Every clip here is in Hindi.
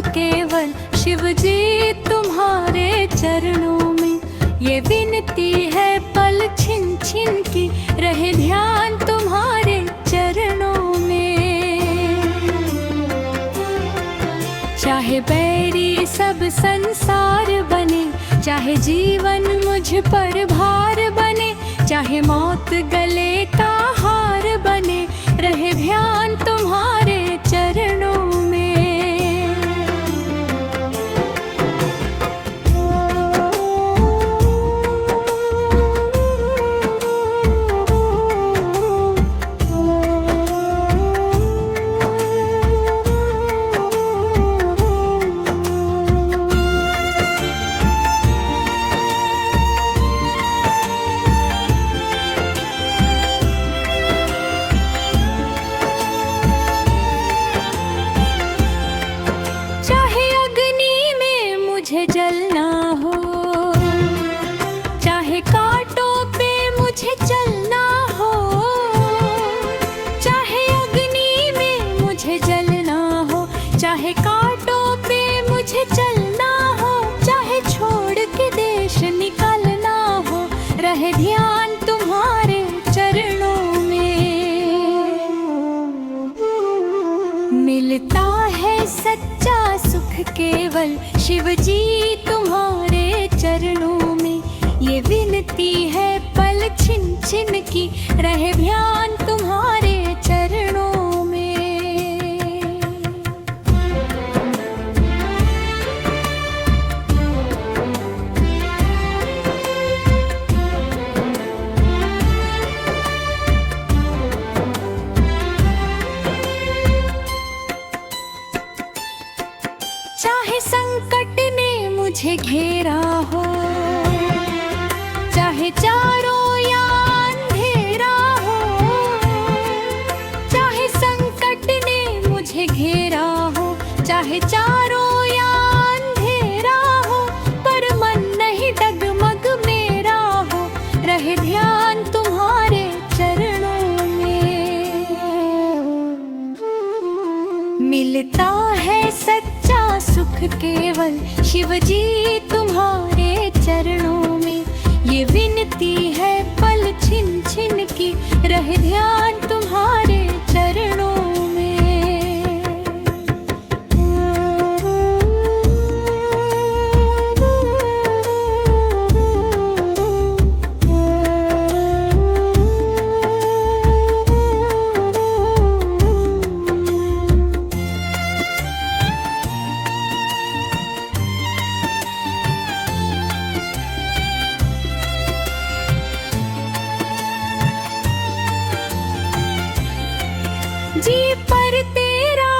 केवल शिव जी तुम्हारे चरणों में। ये विनती है पल छिन छिन की, रहे ध्यान तुम्हारे चरणों में। चाहे बैरी सब संसार बने, चाहे जीवन मुझ पर भार बने, चाहे मौत गले का हार बने, रहे ध्यान तुम्हारे चरणों में। मुझे जलना हो, चाहे कांटों पे मुझे चलना हो, चाहे अग्नि में मुझे जलना हो, चाहे कांटों पे मुझे चलना हो, चाहे छोड़ के देश निकलना हो, रहे ध्यान तुम्हारे चरणों में। मिलता है सच्चा सुख केवल शिव जी तुम्हारे चरणों में। ये विनती है पल छिन छिन की, रहे ध्यान तुम्हारे चरणों में। चाहे संकट ने मुझे घेरा हो, चाहे चारों या अंधेरा हो, चाहे संकट ने मुझे घेरा हो, चाहे चारों या अंधेरा हो, पर मन नहीं डगमग मेरा हो, रहे ध्यान तुम्हारे चरणों में। मिलता है सच्चा सुख केवल शिव जी तुम्हारे चरणों में। ये विनती है पल छिन छिन की, रहे ध्यान तुम्हारे चरणों में। जी पर तेरा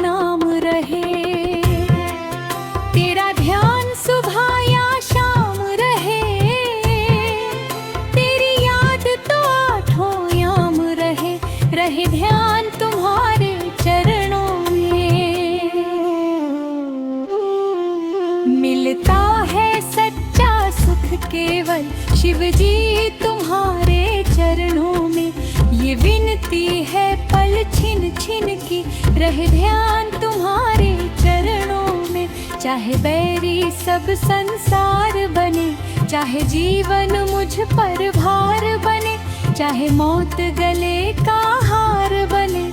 नाम रहे, तेरा ध्यान सुबह या शाम रहे, तेरी याद तो आठों याम रहे, रहे ध्यान तुम्हारे चरणों में। मिलता है सच्चा सुख केवल शिव जी तुम्हारे चरणों में। ये विनती है पल छिन छिन की, रहे ध्यान तुम्हारे चरणों में। चाहे बैरी सब संसार बने, चाहे जीवन मुझ पर भार बने, चाहे मौत गले का हार बने,